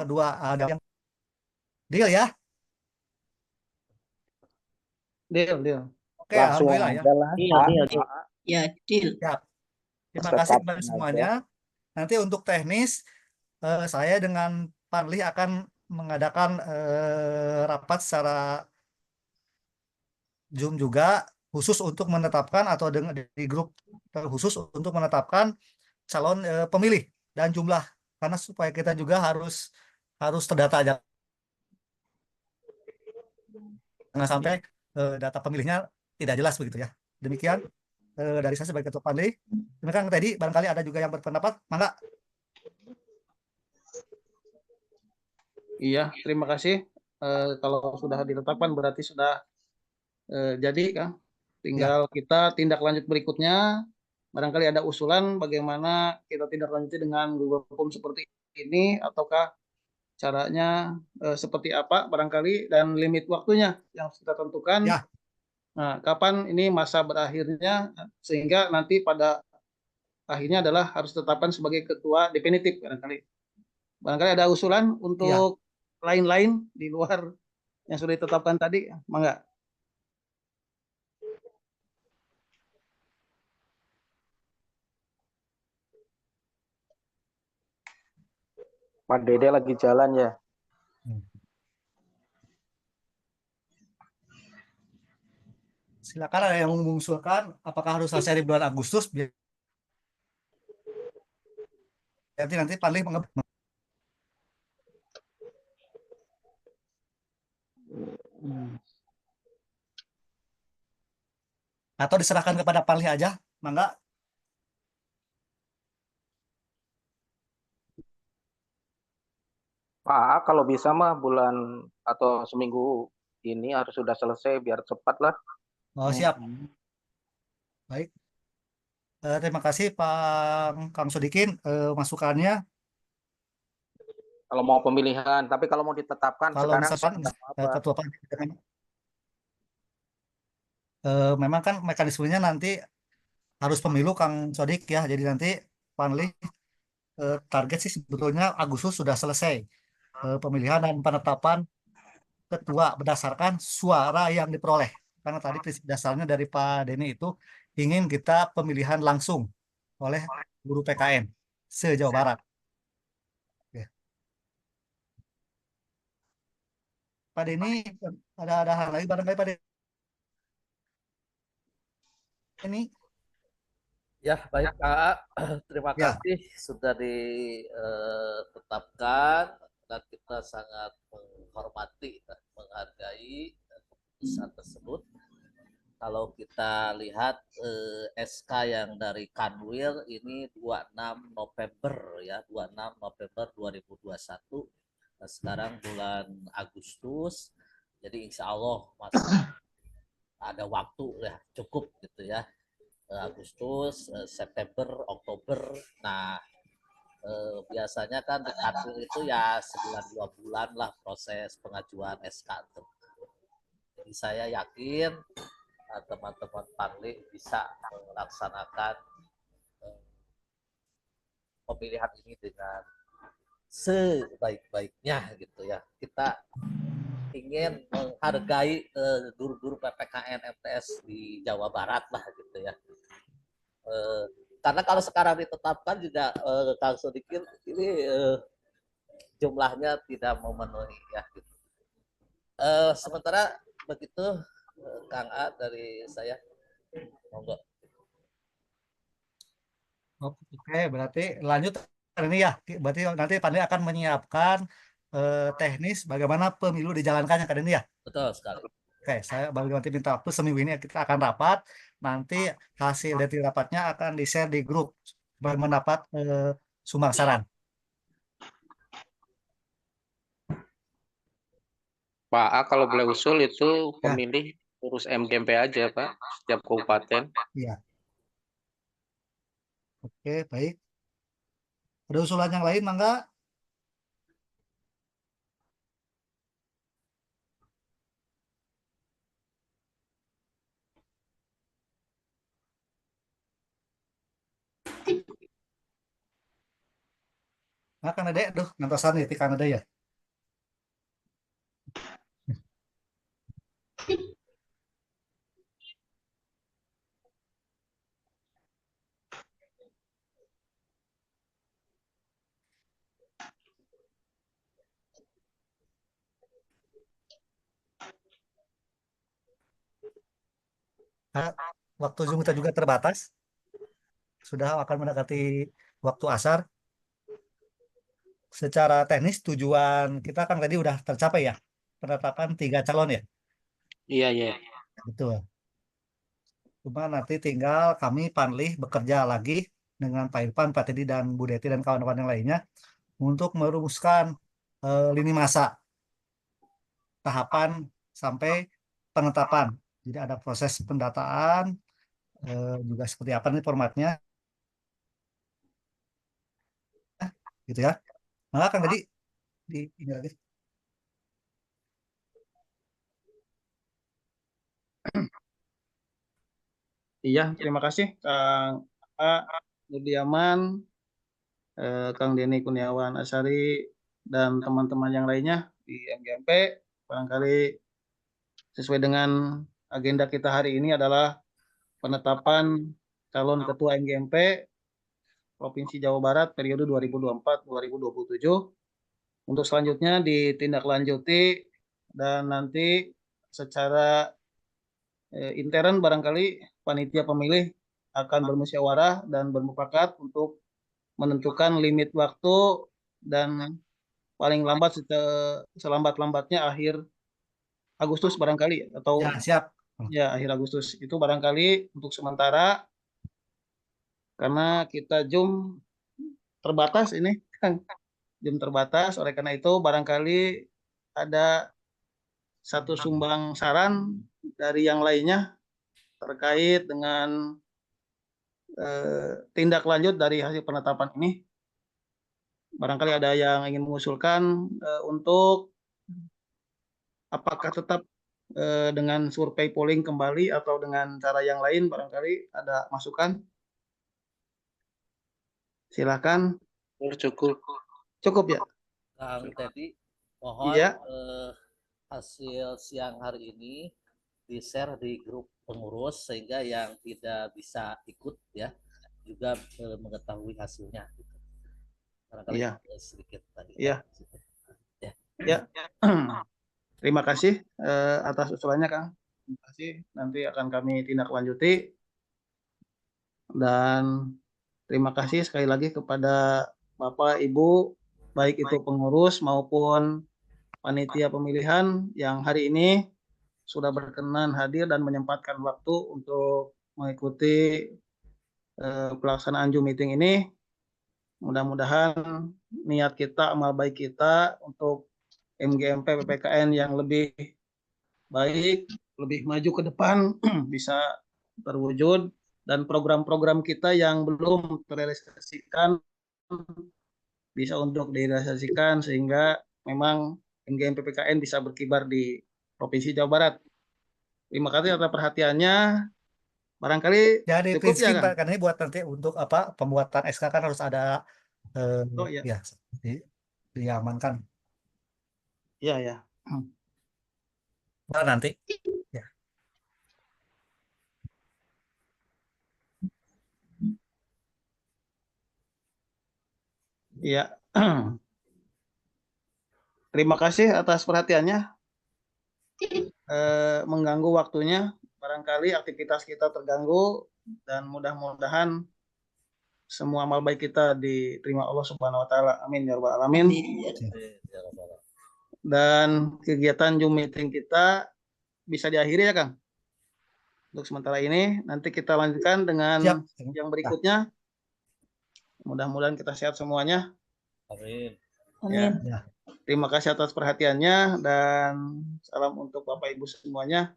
kedua ada yang deal ya. Deal. Oke, Langsung alhamdulillah ya. aja lah, Pak. Ya, deal. Siap. Terima kasih Tetapkan kepada aja. semuanya. Nanti untuk teknis saya dengan Panli akan mengadakan rapat secara Zoom juga khusus untuk menetapkan atau dengan di grup khusus untuk menetapkan calon pemilih dan jumlah, karena supaya kita juga harus terdata aja, jangan sampai data pemilihnya tidak jelas begitu ya. Demikian dari saya sebagai ketua Panli. Demikian tadi barangkali ada juga yang berpendapat, mangga. Iya, terima kasih. Kalau sudah ditetapkan berarti sudah jadi, Kang. Tinggal kita tindak lanjut berikutnya. Barangkali ada usulan bagaimana kita tindak lanjuti dengan Google Form seperti ini, ataukah caranya seperti apa barangkali, dan limit waktunya yang harus kita tentukan. Ya. Nah, kapan ini masa berakhirnya, sehingga nanti pada akhirnya adalah harus ditetapkan sebagai ketua definitif barangkali. Barangkali ada usulan untuk lain-lain di luar yang sudah ditetapkan tadi, mangga. Pak Dede lagi jalan ya. Silakan, ada yang mengusulkan apakah harus selesai di bulan Agustus biar nanti Panli atau diserahkan kepada Panli aja, mangga. Pak, kalau bisa mah bulan atau seminggu ini harus sudah selesai biar cepat lah. Oh, siap. Baik. Terima kasih Pak Kang Sodikin masukannya. Kalau mau pemilihan, tapi kalau mau ditetapkan Kalau sekarang misalkan apa? ketua Panli memang kan mekanismenya nanti harus pemilu Kang Sodik ya. Jadi nanti Panli target sih sebetulnya Agustus sudah selesai pemilihan dan penetapan ketua berdasarkan suara yang diperoleh. Karena tadi prinsip dasarnya dari Pak Denny itu ingin kita pemilihan langsung oleh guru PKN se-Jawa Barat. Oke. Pak Denny, ada hal lagi barangkali Pak Denny? Ya, baik Kak. Terima Ya. kasih sudah ditetapkan dan kita sangat menghormati dan menghargai keputusan tersebut. Kalau kita lihat SK yang dari Kanwil ini 26 November ya, 26 November 2021. Nah, sekarang bulan Agustus. Jadi insya Allah masih ada waktu ya, cukup gitu ya. Agustus, September, Oktober. Nah, biasanya kan di Kanwil itu ya sebulan 2 bulan lah proses pengajuan SK. Jadi saya yakin teman-teman Panli bisa melaksanakan pemilihan ini dengan sebaik-baiknya gitu ya. Kita ingin menghargai guru-guru PPKN MTS di Jawa Barat lah gitu ya. Karena kalau sekarang ditetapkan juga Kang Sodikin ini jumlahnya tidak memenuhi ya. Gitu. Sementara begitu Kang A dari saya, monggo. Oke, berarti lanjut ini ya. Berarti nanti Panli akan menyiapkan teknis bagaimana pemilu dijalankannya kan ini ya. Betul sekali. Oke, saya baru nanti minta waktu seminggu ini kita akan rapat. Nanti hasil dari rapatnya akan di-share di grup supaya mendapat sumbang saran. Pak A, kalau boleh usul itu pemilih urus MGMP aja Pak, setiap kabupaten. Iya. Oke, baik. Ada usulan yang lain, Mangga? Nah, Kang Dede, duh, ngantosan ya, Kang Dede ya. Nah, waktu Zoom kita juga terbatas, sudah akan mendekati waktu asar. Secara teknis tujuan kita kan tadi udah tercapai ya, penetapan 3 calon ya. Iya, iya. Betul. Cuma nanti tinggal kami Panlih bekerja lagi dengan Pak Irfan, Pak Teddy, dan Bu Deti dan kawan-kawan yang lainnya untuk merumuskan lini masa tahapan sampai penetapan. Jadi ada proses pendataan, juga seperti apa nih formatnya, gitu ya. Maka kan tadi ini lagi. Iya, terima kasih Kang A. Budiaman, Kang Denny Kurniawan Asari, dan teman-teman yang lainnya di MGMP. Barangkali sesuai dengan agenda kita hari ini adalah penetapan calon ketua MGMP Provinsi Jawa Barat periode 2024-2027. Untuk selanjutnya ditindaklanjuti dan nanti secara intern barangkali panitia pemilih akan bermusyawarah dan bermufakat untuk menentukan limit waktu dan paling lambat selambat-lambatnya akhir Agustus barangkali atau Ya, siap. ya akhir Agustus itu barangkali untuk sementara karena kita Zoom terbatas ini kan Zoom terbatas oleh karena itu barangkali ada satu sumbang saran dari yang lainnya terkait dengan tindak lanjut dari hasil penetapan ini. Barangkali ada yang ingin mengusulkan untuk apakah tetap dengan survei polling kembali atau dengan cara yang lain, barangkali ada masukan. Silakan. Cukup. Cukup ya? Kang Teddy, mohon Iya. Hasil siang hari ini di-share di grup pengurus sehingga yang tidak bisa ikut ya juga mengetahui hasilnya. Gitu. Barangkali Iya. Sedikit tadi. Iya. Ya. Ya. Terima kasih atas usulannya, Kang. Terima kasih. Nanti akan kami tindak lanjuti. Dan terima kasih sekali lagi kepada Bapak, Ibu, baik itu pengurus maupun panitia pemilihan yang hari ini sudah berkenan hadir dan menyempatkan waktu untuk mengikuti pelaksanaan Zoom meeting ini. Mudah-mudahan niat kita, amal baik kita untuk MGMP PPKN yang lebih baik, lebih maju ke depan bisa terwujud dan program-program kita yang belum terrealisasikan bisa untuk direalisasikan sehingga memang MGM PPKN bisa berkibar di Provinsi Jawa Barat. Terima kasih atas perhatiannya. Barangkali Jadi cukup ya, Pak, Kang? karena ini buat nanti untuk apa pembuatan SK kan harus ada Oh ya, ya diamankan. iya ya. Nah, nanti. Ya. Iya. Terima kasih atas perhatiannya. Mengganggu waktunya, barangkali aktivitas kita terganggu dan mudah-mudahan semua amal baik kita diterima Allah Subhanahu wa taala. Amin ya rabbal alamin. Dan kegiatan Zoom meeting kita bisa diakhiri ya, Kang. Untuk sementara ini nanti kita lanjutkan dengan yang berikutnya. Mudah-mudahan kita sehat semuanya. Amin. Ya. Terima kasih atas perhatiannya dan salam untuk Bapak Ibu semuanya.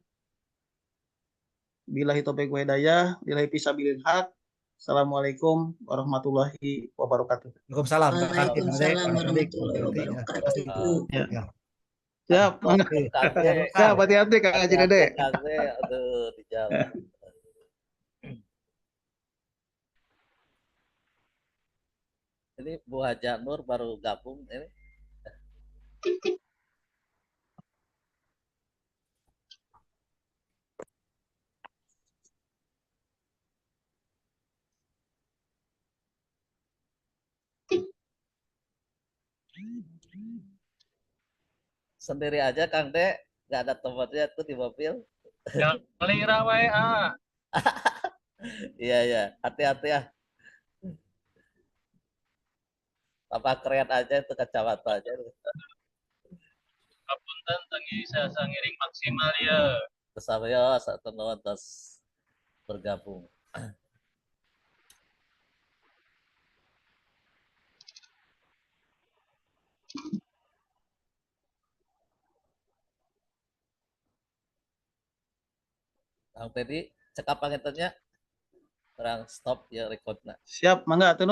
Billahi taufiq wa hidayah, billahi fisabilil haq. Assalamualaikum warahmatullahi wabarakatuh. Waalaikumsalam. Waalaikumsalam warahmatullahi wabarakatuh. Ya. Siap, mangga. Ya, hati-hati Kang Haji Dede. Aduh, di jalan. Ini Ini Bu Haja Nur baru gabung ini. Sendiri aja Kang Dek, nggak ada temannya tuh di mobil. Paling ramai Iya ya, hati-hati ya. Apa keren aja itu kacamata aja. Kapunten tangi saya sangiring maksimal ya. Bersama ya satu terus bergabung. Kang Teddy, cekap pangetannya, terang stop ya recordnya. Siap, mangga atuh